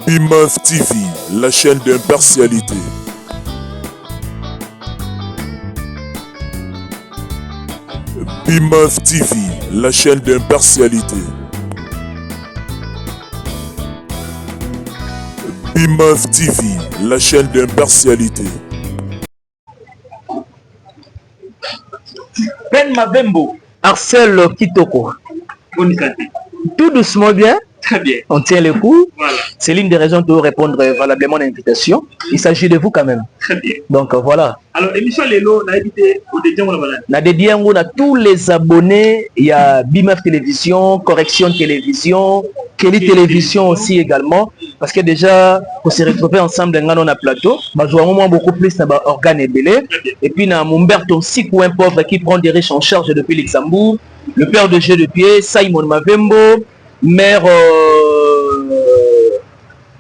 Bimaf TV, la chaîne d'impartialité. Bimaf TV, la chaîne d'impartialité. Bimaf TV, la chaîne d'impartialité. Ben Mavembo. Arcel Kitoko. Tout doucement bien. Très bien. On tient le coup. Voilà. C'est l'une des raisons de répondre valablement à l'invitation. Il s'agit de vous quand même. Très bien. Donc voilà. Alors, émission Lelo, on a invité au dédié, on a dédié on a tous les abonnés. Il y a Bimaf Télévision, Correction Télévision, Kelly Télévision aussi également. Parce que déjà, on s'est retrouvés ensemble dans un plateau. Bah, je vois beaucoup plus d'organes et belé. Et puis, on a Mumberto Sikou, un pauvre qui prend des riches en charge depuis Luxembourg. Le père de jeu de pied, Simon Mavembo. Mère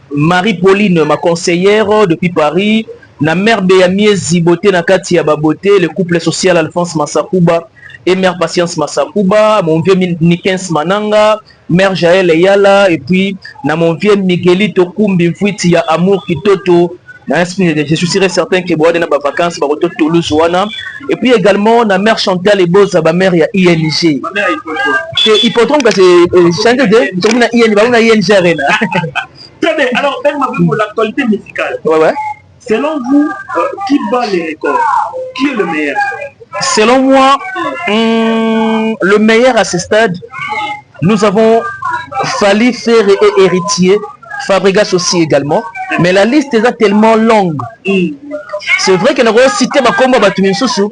Marie-Pauline, ma conseillère depuis Paris. La mère Béamie Ziboté Nakati Ababoté, le couple social Alphonse Massakouba et mère Patience Massakouba, mon vieux Nikens Mananga, mère Jaël Eyala, et puis mon vieux Miguelito Kumbi Mfouiti ya Amour Kitoto. Je suis certain que vous avez des vacances pour Toulouse. Et puis également, la mère Chantal et Boz, ma mère, il y a ING. Il faut tromper parce que Chantal, il y a ING. Très bien. Alors, pour l'actualité musicale. Ouais. Selon vous, qui bat les records? Qui est le meilleur? Selon moi, le meilleur à ce stade, nous avons Fally Ferre et Héritier. Fabregas aussi également, mais la liste est tellement longue. C'est vrai que nous avons cité ma combat battu Minsusu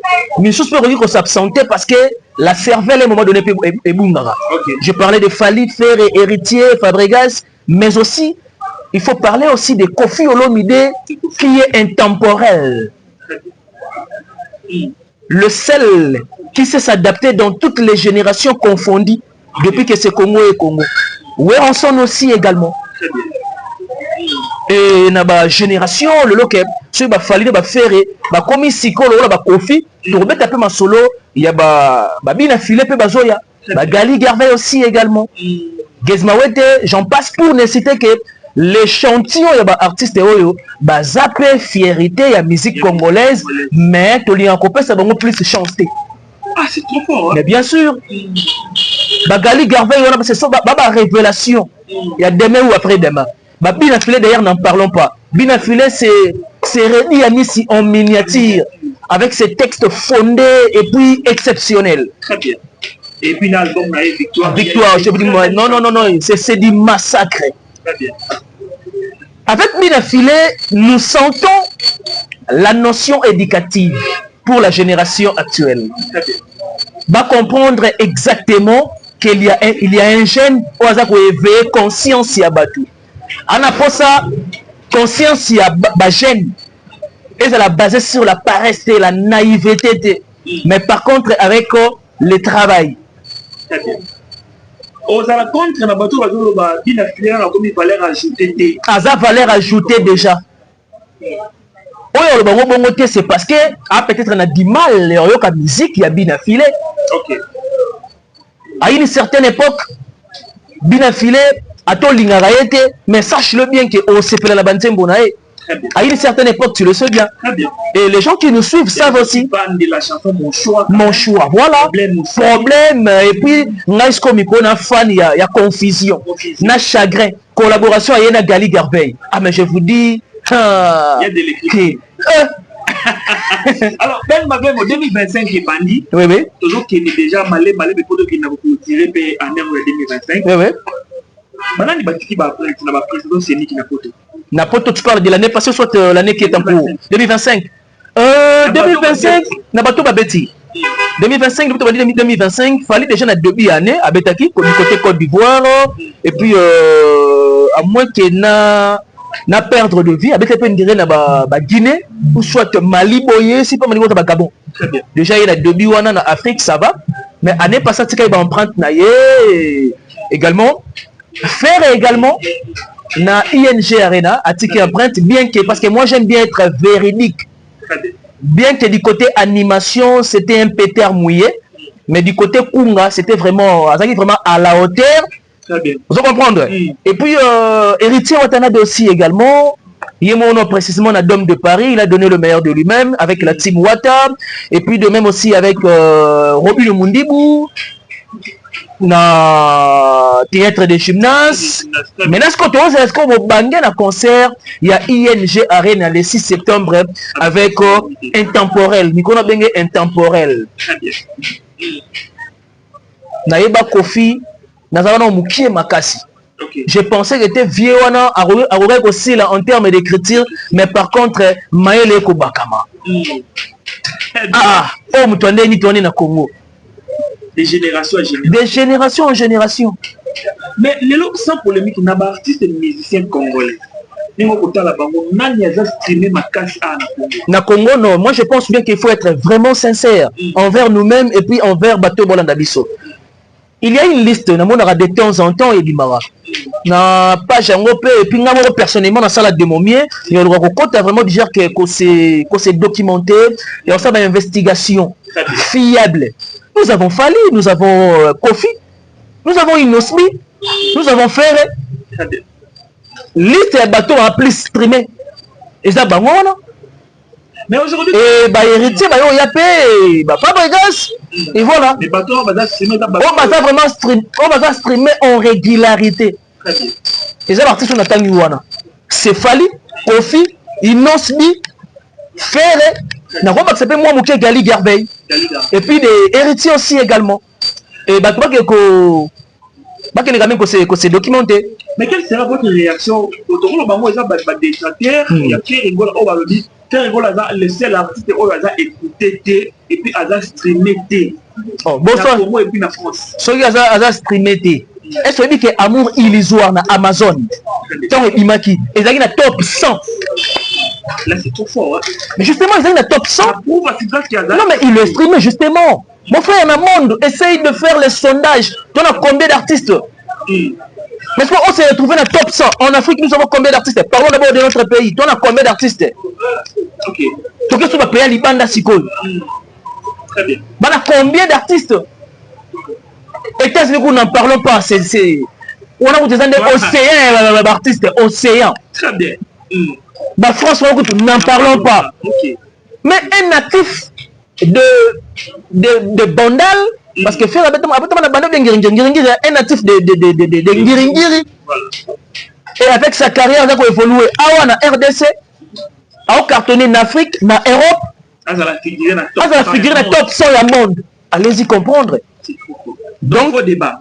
peut s'absenter parce que la cervelle à un moment donné est bungara. Je parlais de Fally Ferre et Héritier, Fabregas, mais aussi il faut parler aussi de Koffi Olomide qui est intemporel. Le seul qui sait s'adapter dans toutes les générations confondues depuis que c'est Congo et Congo. Ouais, on sonne aussi également. Et na ba génération le loke sur ba Fally ba Ferre ba komi sikolo ba Koffi to rebeta pe masolo il y a ba Bina Filé pe bazoya ba Gali Gervais aussi également Gezmawete, j'en passe pour ne citer que l'échantillon il y a ba artiste oyo ba zappé fierté ya musique congolaise mais to li encore ça va plus chanter. Ah, c'est trop fort, hein? Mais bien sûr ba Gali Gervais on a c'est ça ba révélation il y a demain ou après demain. Bina Filé d'ailleurs n'en parlons pas. Bina Filé c'est Rémi Anissi en miniature avec ses textes fondés et puis exceptionnels. Très bien. Et puis l'album Victoire. Victoire, je vous dis moi non c'est du massacre. Très bien. Avec Bina Filé, nous sentons la notion éducative pour la génération actuelle. Très bien. Va comprendre exactement qu'il y a un jeune au hasard pour éveiller conscience à Batou. On a ça conscience il y a gêne et ça la basée sur la paresse et la naïveté mais par contre avec le travail. Aux rencontres na bateau Bina Filé a comme valeur ajoutée. Asa valeur ajoutée déjà. Le bongo c'est parce que peut-être on a du mal la musique il y a Bina Filé. OK. À une certaine époque Bina Filé mais sache-le bien qu'on s'est fait la bande bonae. À une certaine époque, tu le sais bien. Et les gens qui nous suivent savent aussi. De la chanson Mon choix. Voilà. Problème. Et puis, nice comme il y a fan, il y a confusion. Il y a chagrin. Collaboration avec Gali Gervais. Ah, mais je vous dis. Il y a de l'écriture. Alors, Ben Mavem en 2025 est bandit. Oui. Toujours qu'il est déjà malé, mais pour qu'il n'a pas tiré en 2025. Oui. Maintenant, il va quitter la président Séni qui n'a pas. Napoto, tu parles de l'année passée, soit l'année qui est en cours. 2025. 2025, Nabato Babeti. 2025, fallait déjà na début année à Betaki, du côté Côte d'Ivoire. Et puis, à moins qu'il n'a perdre de vie, avec les dire na Guinée, ou soit Mali, Boye, si pas Mali, ou Gabon. Déjà, il y a début en Afrique, ça va. Mais année passée, il va emprunter également. Faire également na ING Arena à ticket empreinte bien que parce que moi j'aime bien être véridique bien que du côté animation c'était un pétard mouillé mais du côté Kunga c'était vraiment à la hauteur Très bien. Vous comprendre? Et puis, héritier Watanabe aussi également. Yemono précisément na Dôme de Paris, il a donné le meilleur de lui-même avec la team Wata. Et puis de même aussi avec Roby le Mundibou. Na théâtre de gymnase. Maintenant, est-ce qu'on va banger un concert? Il y a ING Arena le 6 septembre avec Intemporel. Nicolas Bengue Intemporel. Naïba Kofi, Nazarano Moukie Makasi. Je pensais que c'était vieux aussi là, en termes d'écriture, mais par contre, Maëlle Kobakama. Ah, oh, Moutonde ni tourné na Congo. De génération en génération. De génération en génération. Mais les lots sans polémique, on a des artistes et musiciens congolais. Na Congo, non. Moi, je pense bien qu'il faut être vraiment sincère envers nous-mêmes et puis envers Bato Bolandabiso. Il y a une liste, on aura de temps en temps et Bimara. Na page et puis personnellement dans la salle de Momier, il y a vraiment dire que c'est documenté et on a une investigation fiable. Nous avons Fali, nous avons Kofi, nous avons Inosmi, nous avons Ferre. Liste et bateau en plus streamé. Et ça, bah, voilà. Mais aujourd'hui, et bah, héritier, bah, il y a payé, bah, Fabregas. Et voilà. Les bateaux, on va streamer en régularité. Et ça, l'artiste, on attend Yuana. C'est Fali, Kofi, Inosmi, Ferre. N'a pas accepté moi, Mouké Gali Garbeil. Et puis des héritiers aussi également. Et bah, tu vois que c'est documenté. Mais quelle sera votre réaction? Autour de moi, il y a des détracteurs, il y a Pierre Rigola, on va le dire. Pierre Rigola, le seul artiste, on va écouter et puis il a streamé. Oh, bon, ça. Et puis la France. Ce qui a streamé. Est-ce que c'est amour illusoire na Amazon? Tant et Imaki. Ils ont top 100. Là, c'est trop fort. Hein? Mais justement, ils ont une top 100. Non, mais il le streamait justement. Mon frère, dans le monde, essaye de faire les sondages. Tu as combien d'artistes? Mais on s'est retrouvé dans le top 100. En Afrique, nous avons combien d'artistes? Parlons d'abord de notre pays. Tu as combien d'artistes? Ok. Tu as combien pays Libanda Sikol? Très bien. On a combien d'artistes? Et qu'est-ce que nous n'en parlons pas? On a des océans d'artistes. Océan. Très bien. Bah, franchement, nous n'en parlons pas. Okay. Mais un natif de Bandal, parce que faire un natif de Ngiringiri, et avec sa carrière, il a évolué à RDC, à cartonner en Afrique, en Europe, à la figure de top 100 du monde. Allez-y comprendre. Donc, faux débat.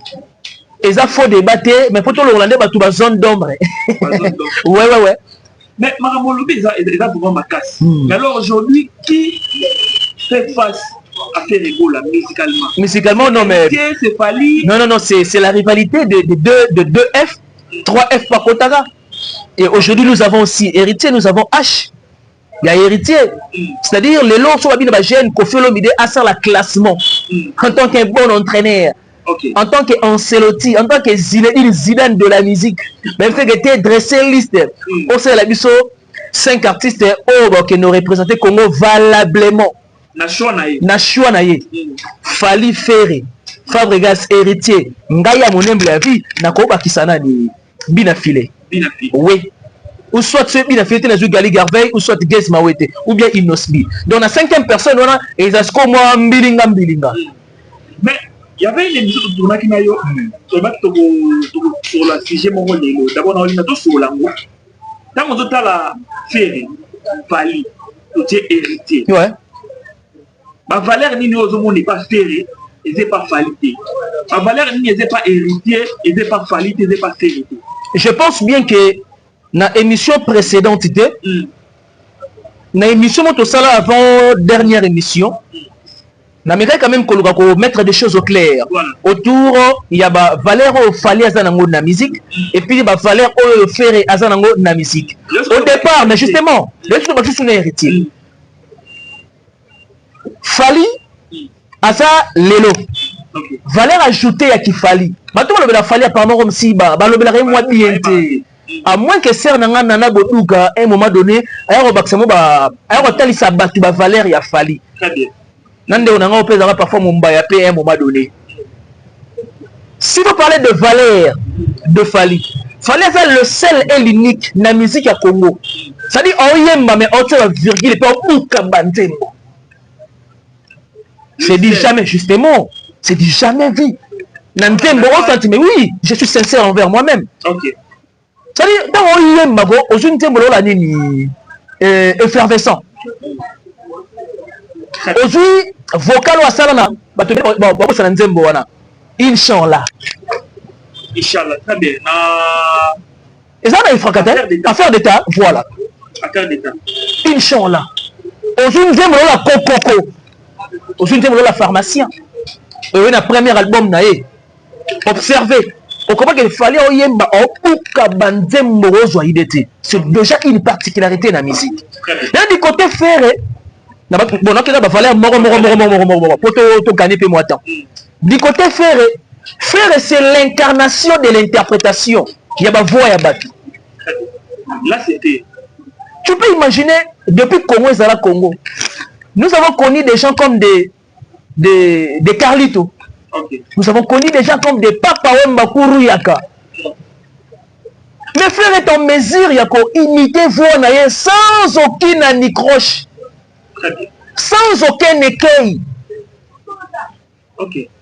Et ça, faut débattre, mais pour tout le Hollandais, il y a une zone d'ombre. Ouais. Mais Maramolobi, il a vraiment ma casse. Mais alors aujourd'hui, qui fait face à faire Rigola musicalement? Musicalement, non, mais. C'est Fali. Non, c'est la rivalité de 2F, 3F par Kotaga. Et aujourd'hui, nous avons aussi héritier, nous avons H. Il y a héritier. C'est-à-dire, les lots sont habillés de gêne, Kofi Olomide a ça la classement. En tant qu'un bon entraîneur. Okay. En tant qu'Ancelotti, en tant que Zidane de la musique, même fait que tu es dressé liste, on sait la biso 5 artistes qui nous représentent Congo valablement. Nachuanaye, Fali Ferre, Fabregas héritier, Ngaya Monemble la vie, Nakoba Kisana ni Binafile. Oui. Ou soit ceux qui ont fait Gali Garveil, ou soit Gez Mawete, ou bien Inosbi. Donc la 5e personne, on a Ezasko Mbilinga. Mais il y avait une émission de tournage qui m'a eu sur la sujet Mongolais. D'abord, on a eu sur l'angle. Quand on a la Ferre, Fali, tu es héritier. Ouais. Ma valeur n'est pas Ferre, et n'est pas Fali. Ma valeur n'est pas héritier, et n'est pas Fali, et n'est pas Ferre. Je pense bien que dans l'émission précédente, dans l'émission avant dernière émission, N'amérique quand même qu'on mettre des choses au clair. Voilà. Autour, il y a Valère Fali Azanango na musique et puis Valère Ferre Azanango na musique. Au départ, mais justement, je suis un héritier. Fali Aza Lelo. Valère ajouté à qui Fali. Maintenant, on a Fali apparemment comme si à moins que Serre Nana Boduga, à un moment donné, Valère y a Fali. Très bien. Nande on a parfois Mumbai à un moment donné. Si vous parlez de valeur de Fally, Fally est le seul et l'unique dans la musique à Congo. C'est-à-dire, on y aime, mais on tire la virgule et puis on bouge. C'est dit jamais, justement. C'est dit jamais vu. Mais oui, je suis sincère envers moi-même. Ok. C'est-à-dire, dans on y aime, aujourd'hui, effervescent. Aujourd'hui, vocal ou salana, Inch'Allah. Inch'Allah, très bien. Et ça, on a une affaire d'État, voilà. Affaire d'État. Inch'Allah. Aujourd'hui, nous avons la coco. Aujourd'hui, nous avons la pharmacien. Et on a le premier album, observez. On comprend qu'il fallait c'est déjà une particularité dans la musique. Et du côté ferré, du côté ferré, c'est l'incarnation de l'interprétation. Il y a ma voix et battu. Là, c'était. Tu peux imaginer, depuis Congo et Zala Congo, nous avons connu des gens comme des Carlito. Okay. Nous avons connu des gens comme des Papa Wembakuru Yaka. Mais frère est en mesure Yako imiter voix sans aucune anicroche, sans aucun écueil,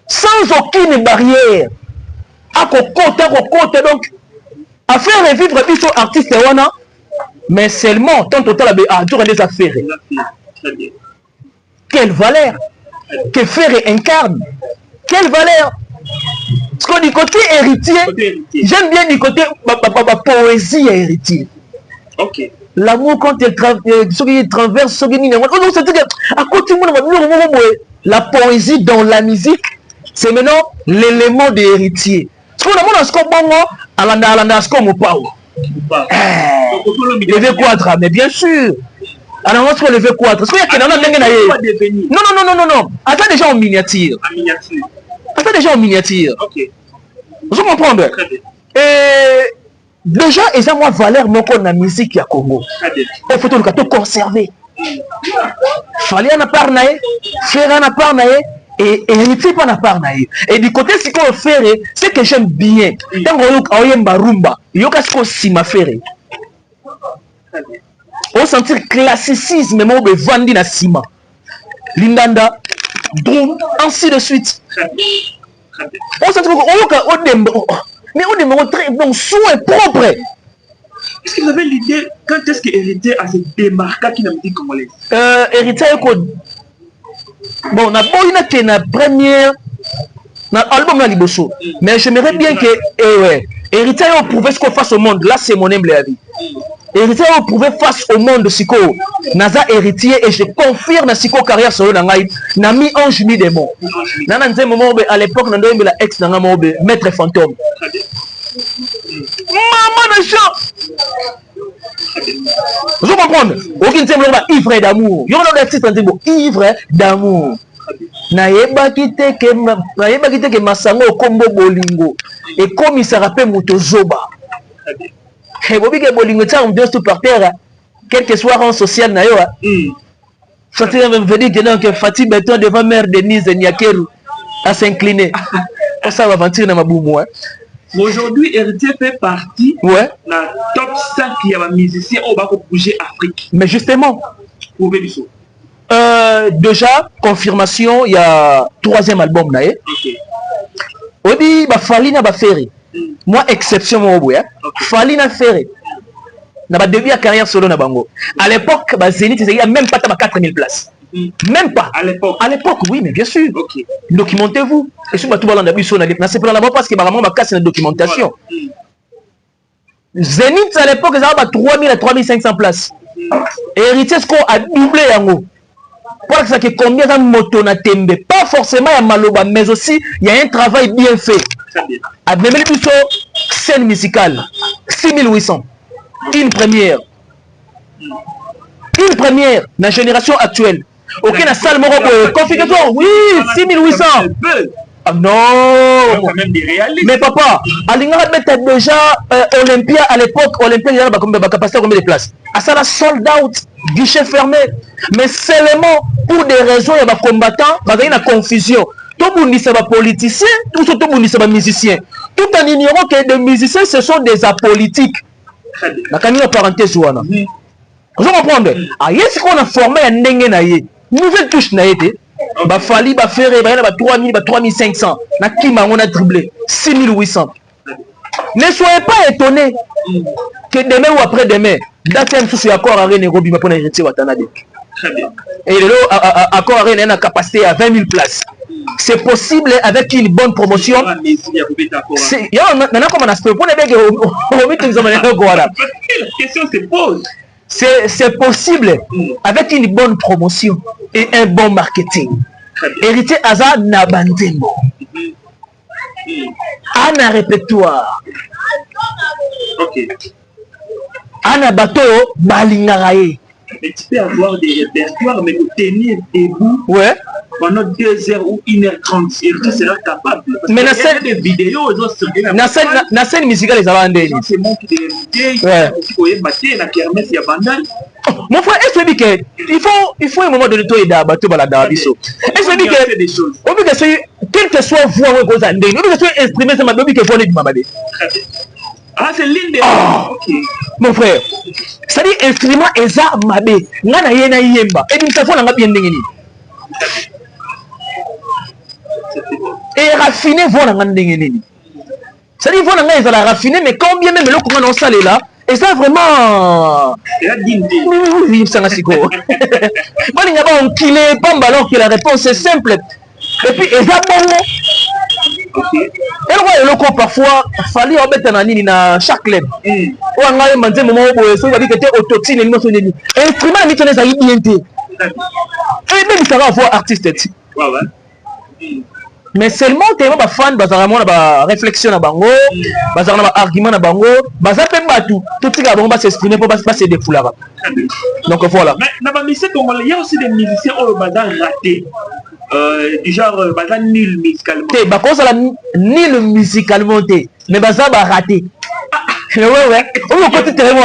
sans aucune barrière. À côté, donc, à faire revivre plus artiste wana, mais seulement tant total à tour des affaires. Quelle valeur que Ferré incarne. Quelle valeur. Parce que du côté héritier, j'aime bien du côté poésie et héritier. Ok. L'amour quand il traverse, la poésie dans la musique, c'est maintenant l'élément de héritier. Parce que dans ce qu'on lever quadra, mais bien sûr. Alors on se lever quadra. Non. Attends déjà en miniature. Attends déjà en miniature. Ok. Vous comprenez? Et déjà, ils ont moins valeur non qu'on a musique à Congo. Il faut tout conserver. Fallait en parler, faire en parler. Et héritier pas na part naïe. Et du côté ce qu'on fait, c'est que j'aime bien. Tant qu'on y a barumba, il y a ce qu'on s'y m'a fait. On sentir classicisme, mais on veut vendre na ciment. Lindanda, drum, ainsi de suite. On sentir mais on est très bon, sous et propre. Est-ce que vous avez l'idée quand est-ce que Héritier a se démarqué qui n'a pas dit congolais? Héritier bon, on a pas une première album là liboso, mais j'aimerais bien que Héritier on pouvait ce qu'on fasse au monde. Là c'est mon humble avis. Héritier on pouvait face au monde de Siko Naza héritier et je confirme na Siko carrière sur le nangai na mi ange mi démon. Nana nze moment à l'époque na ndombe la ex nanga mobe maître fantôme. Maman de chat. Vous comprenez? Aucun thème là ivre d'amour. Yo na le titre ndimbo ivre d'amour. Nayeba kite ke masango kombo bolingo et comme il se rappelle moto zoba. Et bobi ke bolingo ça on tout par terre quel que soit rang social na yo. Sortir même veut dire que donc Fatih Beton devant mère Denise Nyakeru à s'incliner. Pour ça aventure na mabumu hein. Aujourd'hui, Héritier fait partie de la top 5 qui a musicien au bas pour bouger Afrique. Mais justement, déjà, confirmation, il y a 3e album. On dit, Fally n'a pas fait. Moi, exception, Fally n'a fait. N'a pas début à carrière solo na bango. À l'époque, Zénith, il n'y a même pas 4000 places. Même pas. À l'époque, oui, mais bien sûr. Documentez-vous. Et si tout le monde a vu ça, c'est pour la parce que vraiment ma casse la documentation. Zénith à l'époque, ils avaient 3000 à 3500 places. Et Héritier, ce qu'on a doublé yango. Pour que ça que combien de motos na tembe, pas forcément à Maloba, mais aussi il y a un travail bien fait. À même les scène musicale, 6800. Une première. Une première, la génération actuelle. Ok, la salle Morocco, configuration, oui, 6800. Ah non, mais papa, Alinga mettait déjà Olympia à l'époque, Olympia il y a la capacité combien de places? À ça la sold out, guichet fermé. Mais seulement pour des raisons, il y a des combattants, il y a une confusion. tobundisa ba politiciens, tout ce tobundisa ba musiciens, tout en ignorant que les musiciens ce sont des apolitiques. La canine parenthèse wana. Vous comprenez? Ah yes qu'on a formé un ndenge na ye. Nouvelle touche na été. Ba fali ba faire ba 3000 ba 3500. Na kima on a dribblé 6800. Ne soyez pas étonnés que demain ou après-demain, date un sous accord à René Robi pour héritier Watanabe. Et le accord à René a une capacité à 20 000 places. C'est possible avec une bonne promotion. La question se pose. C'est possible avec une bonne promotion et un bon marketing. Héritier Aza Nabandemo. Ana répertoire. Ok. Ana bateau balingarae. Mais tu peux avoir des répertoires, mais pour tenir debout pendant 2 heures ou 1h30, et tu seras capable. Mais il y a des vidéos, na scène musicale, les avandés. C'est mon qui est la kermesse, il y a bandal. Mon frère, est-ce que il faut un moment de toi et d'abattre la dabiso. Est-ce que des choses. Quel que soit voix ou cause andé, nous devons exprimer ce matin que faut les mamadi. Ah, c'est l'île des mon frère, c'est-à-dire instrument eza mabe, ngana yena yemba, et nous savons nga bien ndengeni. Et raffiner vola nga ndengeni. C'est-à-dire vola nga ezala raffiner, mais combien même le courant en salle là, et ça vraiment oui, ça n'a siko. Bon, il n'y a pas un kilé, pas un ballon que la réponse est simple. Et puis eza bongo. Et le loco parfois fallait remettre un nini dans chaque club. Ou en allant manger moment où ça va dire que tu es autotine et non sonné. Instrument ni tu n'es pas INT. Et même ça va avoir artiste. Mais seulement tu es pas fan, bazaramo na réflexion na bango, bazaramo na argument na bango, bazape batu. Tout ce qui va s'exprimer pour pas se défouler. Donc voilà. Mais dans la musique il y a aussi des musiciens au bazar raté. Du genre baza nul musicalement. Bah quand ça nul musicalement mais baza ba raté. Ouais. On côté très bien.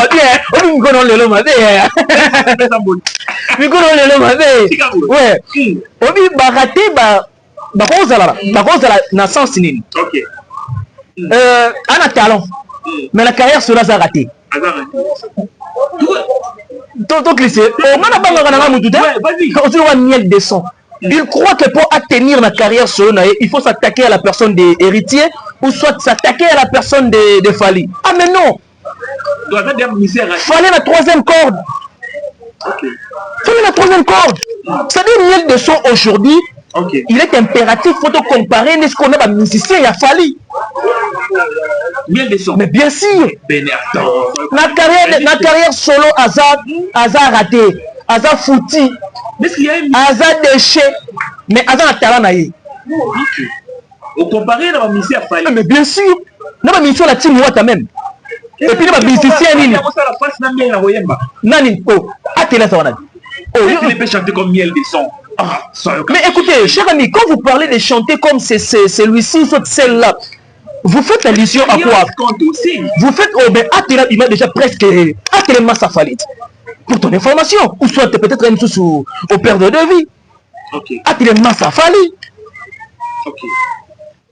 On me connaît le mabe. Me connaît le mabe. Ouais. On dit ba raté ba quand ça na sens nini. OK. Un talent. Mais la carrière sera raté. Donc lycée. On a pas ngana mutu. On dit on miel de son. Il croit que pour atteindre la carrière sur il faut s'attaquer à la personne des héritiers ou soit s'attaquer à la personne de Fali. Ah mais non. Fallait la troisième corde. Fallait la troisième corde. C'est-à-dire miel de son aujourd'hui. Il est impératif, il faut comparer ce qu'on a musicien et à Fali. Miel de son. Mais bien sûr. La carrière solo Azar raté. Azar fouti. Azar déchet. Mais Azar a talent naïe. Au comparé à la musicien à Fali. Mais bien sûr. Non, mais musicien la team Wata même. Et puis les musiciens nini. Nani. Oh. Atela ça wana. Oh, il peut chanter comme miel de son. Mais écoutez, cher ami, quand vous parlez de chanter comme c'est celui-ci, celle-là, vous faites allusion à quoi? Vous faites, oh ben Atela, il m'a déjà presque Atela Massa Falit. Pour ton information, ou soit peut-être un sous au père de vie. Atela Massa Falit.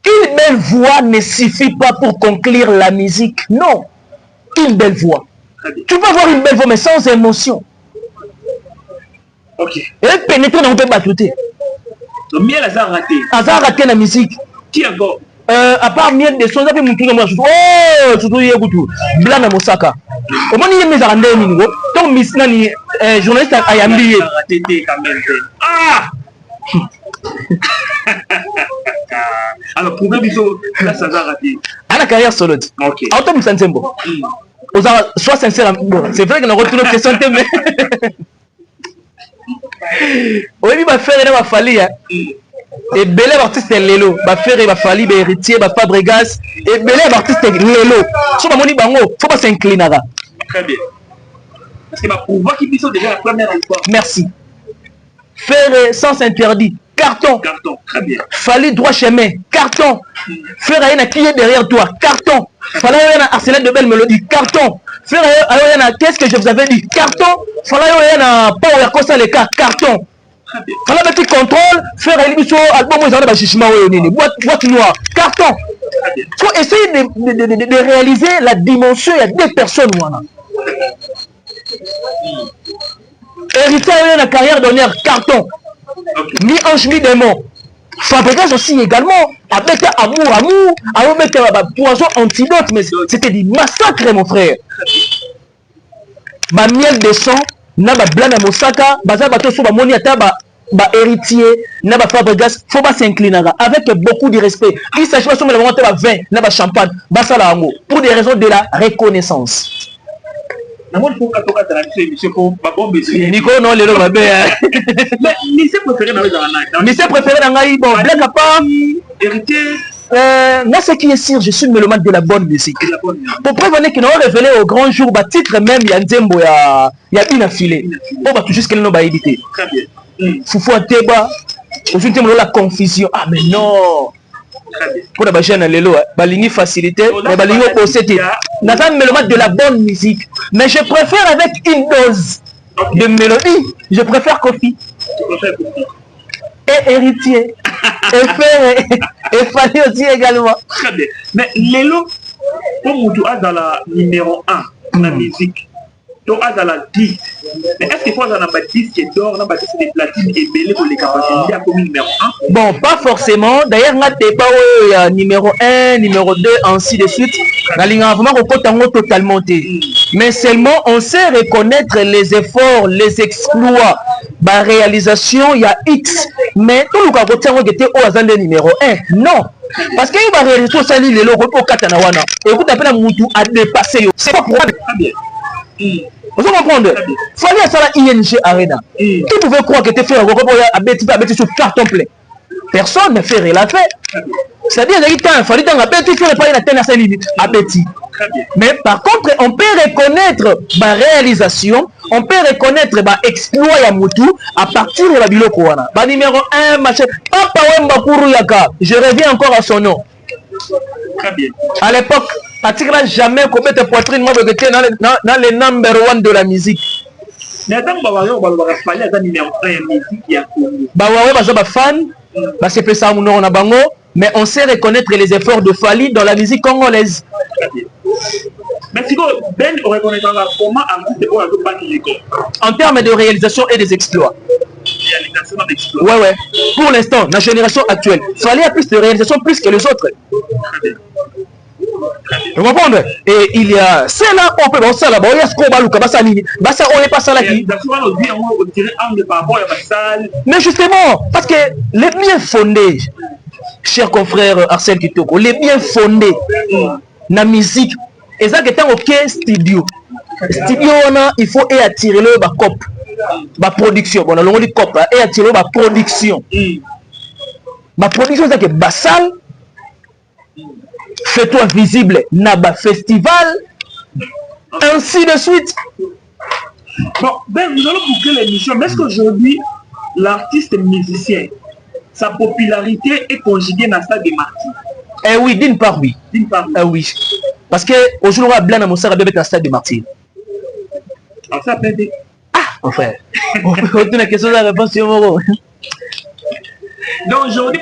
Une belle voix ne suffit pas pour conclure la musique. Non. Une belle voix. Tu peux avoir une belle voix mais sans émotion. Et pénétrer dans le pays batouté. Le miel a raté. Azar raté la musique. Qui encore? À part miel de son, oh, tout est goûtou. Blanc à Mosaka. Comment il y a mes arandais minigo? Donc, Miss Nani, journaliste à Yambi. Ah! Alors, pour que là, ça a raté. À la carrière solo. Ok. Autant que ça ne s'aime pas. Sois sincère. C'est vrai qu'on a retrouvé notre question, mais. Oui, il va faire il va fallir. Et bel artiste Lelo, va faire il va fallir héritier, va Fabregas et bel artiste Lelo. Sur ma monnaie bango, faut pas s'incliner là. Très bien. Parce que pour voir qu'ils sont déjà la première fois. Merci. Faire sens interdit. Carton. Carton, très bien. Fallait droit chemin. Carton. Faire un qui est derrière toi. Carton. Fallait un arsenal de belles mélodies. Carton. Faire un qu'est-ce que je vous avais dit. Carton. Fallait un power comme ça les cas. Carton. Fallait petit contrôle, faire l'émission, album, ils ont des chichima, boîte noire, carton. Il faut essayer de réaliser la dimension, il y a deux personnes. Héritier a une carrière d'honneur, carton. Mi ange, mi démon. Fabricage aussi également, avec amour, avec poison antidote, mais c'était du massacre, mon frère. Ma miel de sang, na ba blana mosaka, baza bato so ba moni ata ba héritier, na ba Fabregas, faut pas s'incliner avec beaucoup de respect. Il s'agit pas seulement de ba vin, na ba champagne, ba sala amour pour des raisons de la reconnaissance. Nico non le ba mais ni c'est préféré dans ngai bon black apa héritier. Moi, ce qui est sûr, je suis le mélomane de la bonne musique. Pour prévenir qu'ils n'ont révélé au grand jour, bah, titre même, il y a un Nzembo, il y a une affilée. On va tout juste qu'elle n'a édité. Très bien. Foufou à Teba, aujourd'hui, la confusion. Ah, mais non! Pour la chaîne, la ligne facilité, mais la ligne opposée. N'a pas un mélomane de la bonne musique. Mais je préfère avec une dose de mélodie. Je préfère Kofi. Et héritier. Et frère, et famille aussi également. Très bien. Mais Lelo, comme tu as dans la numéro 1 dans la musique, tu as dans la 10. Mais est-ce qu'il faut dans la 10 qui est d'or, dans la 10 qui est platine et belé pour les capacités comme numéro 1? Bon, pas forcément. D'ailleurs, on a des pas numéro 1, numéro 2, ainsi de suite. La ligne vraiment totalement. Mais seulement, on sait reconnaître les efforts, les exploits. La réalisation, il y a X. Mais tout le monde était au hasard de numéro 1. Non. Parce qu'il va réaliser tout ça, les logos au Katanawana. Et vous appelez un moutou à dépasser. C'est pas pour vous comprenez? Il fallait ça la ING Arena. Qui pouvait croire que tu fais un recours à bêtise sur carton plein? Personne ne fait rien. La fait. C'est-à-dire qu'il fallait dans la bêtise, il ne fallait pas la limite à bêtise. Mais par contre, on peut reconnaître ma réalisation, on peut reconnaître ma exploit à Moutou à partir de la biloko. Numéro 1, machin. Papa Wemba Kuruyaka. Je reviens encore à son nom. Très bien. À l'époque, Patrick n'a jamais coupé tes poitrines dans les number 1 de la musique. Mais attends, numéro 1 musique qui a connu. Fan, parce que ça on a bango, mais on sait reconnaître les efforts de Fali dans la musique congolaise. Mais si Ben reconnaîtra comment artiste en termes de réalisation et des exploits. Ouais. Pour l'instant, la génération actuelle, Fali a plus de réalisation plus que les autres. Vous comprenez? Et il y a c'est là on peut voir ça là-bas. Il y a ce qu'on va louper, ça on est pas ça là qui. Mais justement, parce que les bien fondés, cher confrère Arsène Kitoko, les bien fondés la musique, et ça qui est ok studio. Studio il faut attirer le cop, la production. Bon, on a dit cop et attirer la production. Ma production c'est que basal. Fais-toi visible, Naba Festival, ainsi de suite. Bon, Ben, nous allons boucler l'émission, mais est-ce qu'aujourd'hui, l'artiste musicien, sa popularité est conjuguée dans ça des martyrs? Eh oui, d'une part, oui. D'une part, oui. Oui. Parce qu'aujourd'hui, on va bien à Sarah dans stade des martyrs. Alors, ça peut être. Ah, mon frère. On peut une question de la réponse sur mon. Donc aujourd'hui,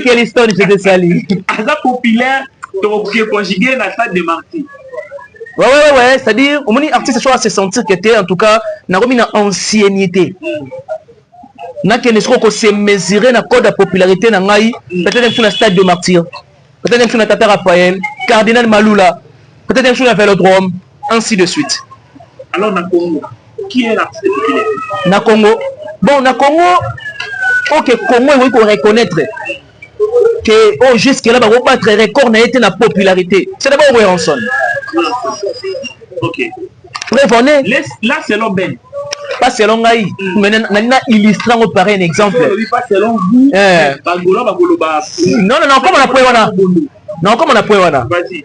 quelle histoire je te salue. Asa populaire, qui est conjugué dans la salle de martyrs. Ouais, c'est-à-dire, au moins, l'artiste soit à se sentir que tu en tout cas, n'a pas une ancienneté. N'a qu'un escroc qu'on s'est mesuré dans le code de popularité, peut-être sur le stade de martyrs, peut-être sur le Tata Raphaël, Cardinal Malula, peut-être sur le Vélodrome, ainsi de suite. Alors, dans Congo, qui est l'artiste populaire? Dans Congo, bon, dans Congo, ok, comment il faut reconnaître que jusque-là, on va battre record n'a été la popularité. C'est d'abord Weranson. Ok. Prévenez. Là, selon Ben. Pas selon Gaï. Mais on a illustré par un exemple. Pas selon vous. Non, comme on a prouvé. Non, comme on a prouvé. Vas-y.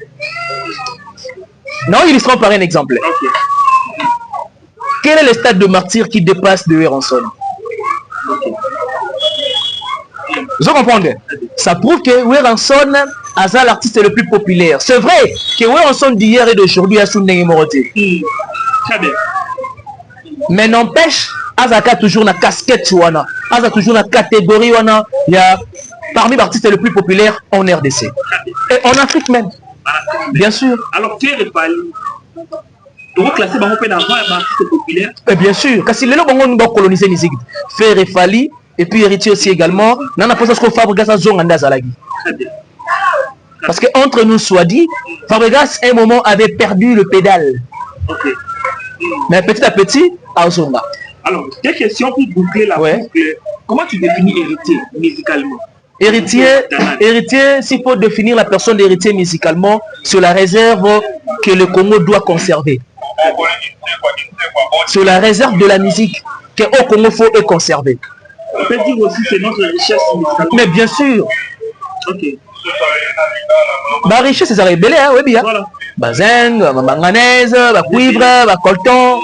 Non, illustrons par un exemple. Ok. Quel est le stade de martyr qui dépasse de Weranson? Vous comprenez? Ça prouve que Weranson est l'artiste le plus populaire. C'est vrai que Weranson d'hier et d'aujourd'hui a souligné Moroté. Très bien. Mais n'empêche, Azaka toujours na casquette wana. Azaka toujours na catégorie wana. Il y a parmi les artistes les plus populaires en RDC. Et en Afrique même. Bien sûr. Alors, Pierre et Fali, tu vas classer dans un artiste populaire. Et bien sûr. Parce que les gens vont coloniser la musique. Pierre et Fali, et puis héritier aussi également. Nana pense que Fabregas a zong andazalagi. Parce que entre nous soit dit, Fabregas à un moment avait perdu le pédale. Ok. Mais petit à petit, à Zonga. Alors, des questions pour boucler la boucle. Comment tu définis héritier musicalement? Héritier, s'il faut définir la personne d'héritier musicalement, sur la réserve que le Congo doit conserver. Sur la réserve de la musique que au Congo faut conserver. On peut dire aussi que c'est notre richesse musicale. Mais bien sûr. Ok. La richesse, c'est ça, rebelle, hein, oui, bien. Voilà. Bazeng, manganèse, cuivre, colton,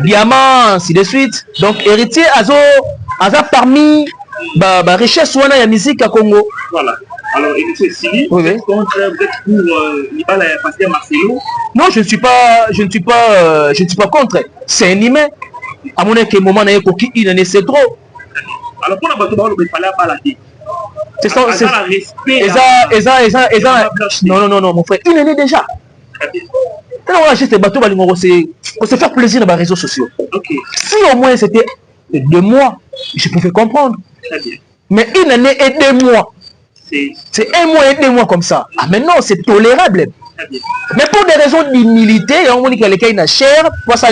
diamant, ainsi de suite. Donc, héritier, azo parmi la richesse ou la musique à Congo. Voilà. Alors, héritier Sili, vous êtes pour Libala et Pasteur Marcelo? Non, je ne suis pas contre. C'est un humain. À mon avis, moment n'a pas qui il en est trop. Alors, pour la bateau, il fallait pas la dire. C'est ça, c'est ça. Non, mon frère, il en est déjà. On se faire plaisir dans les réseaux sociaux. Okay. Si au moins c'était 2 mois, je pouvais comprendre. Mais une année et 2 mois. C'est 1 mois et 2 mois comme ça. Ah, mais non, c'est tolérable. Mais pour des raisons d'humilité, on dit que quelqu'un n'a cher, pour ça,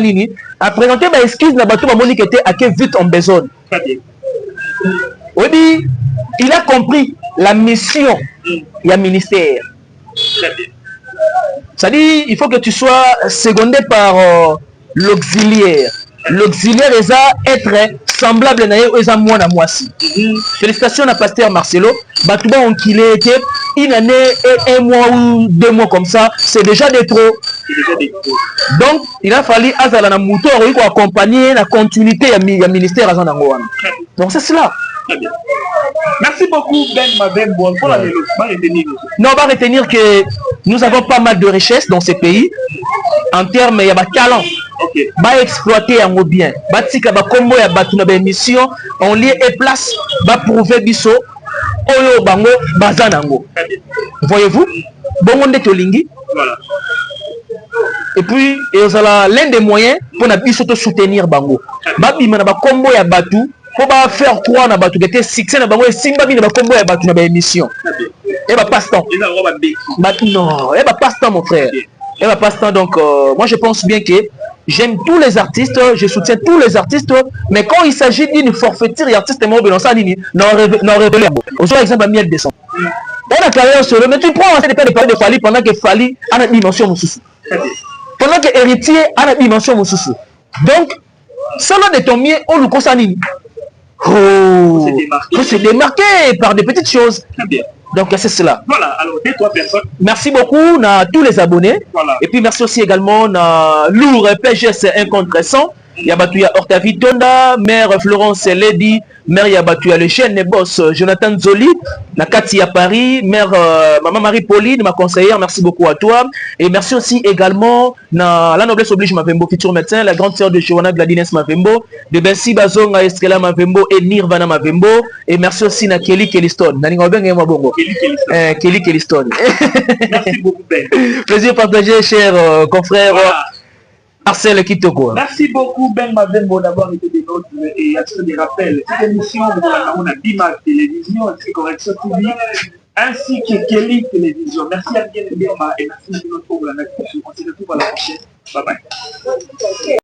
à présenter ma excuse, n'a pas tout le monde qui était à quel vite en besoin. On dit, il a compris la mission, il y a ministère. Ça dit, il faut que tu sois secondé par l'auxiliaire. L'auxiliaire est à être semblable à moi à moi aussi. Félicitations à Pasteur Marcelo. Batouba on qu'il est une année et 1 mois ou 2 mois comme ça, c'est déjà des trop. Donc, il a fallu Azala Mouto accompagner la continuité du ministère à Zanangoan. Donc, c'est cela. Merci beaucoup, Ben Mavembo. Pour la mélodie, non, on va retenir que nous avons pas mal de richesses dans ces pays. En termes, il y a des talents. Okay. Va exploiter en bien. Va tika ba combo ya batu na ba émission en lieu et place va prouver biso oyo bango bazanango. Voyez-vous? Bongo nde tolingi. Voilà. Et puis l'un des moyens pour na biso to soutenir bango. Ba bima na ba combo ya batu pour ba faire croire na batu que te succès na bango simba bi na ba combo ya batu na ba émission. Et ba passe-temps. Non, et ba passe-temps mon frère. Et ba passe-temps donc moi je pense bien que j'aime tous les artistes, je soutiens tous les artistes, mais quand il s'agit d'une forfaiture, l'artiste mobile, on s'en dit, non révélé. Au exemple, à 1200. On a carrière sur le, mais tu prends assez de parler de Fali pendant que Fali a une dimension moussoussou. Pendant que héritier a une dimension moussoussou. Donc, selon de ton mieux, on nous concerne. Oh, on s'est démarqué par des petites choses. Donc c'est cela. Voilà, alors 2-3 personnes. Merci beaucoup à tous les abonnés. Voilà. Et puis merci aussi également à Lourd PGS 1 contre 100. Il y a battu Hortavi Tonda, Mère Florence Lady, Mère Yabatu le chien boss Jonathan Zoli, la Cathy à Paris, Mère Maman Marie-Pauline, ma conseillère, merci beaucoup à toi. Et merci aussi également à la noblesse oblige Mavembo, futur médecin, la grande sœur de Johanna Gladines Mavembo, de Bensi Bazonga Estrella Mavembo et Nirvana Mavembo. Et merci aussi à Kelly Kelliston. Kelly Kelliston. Merci beaucoup, Ben. Plaisir partagé, cher confrère. Voilà. Marcel Kitoko. Merci beaucoup Ben Mavembo d'avoir été des nôtres et à ce des rappels. Cette émission, on a Bima Télévision, ainsi que Correction TV, ainsi que Kelly Télévision. Merci à bien et merci à notre pour la on se retrouve à la prochaine. Bye bye.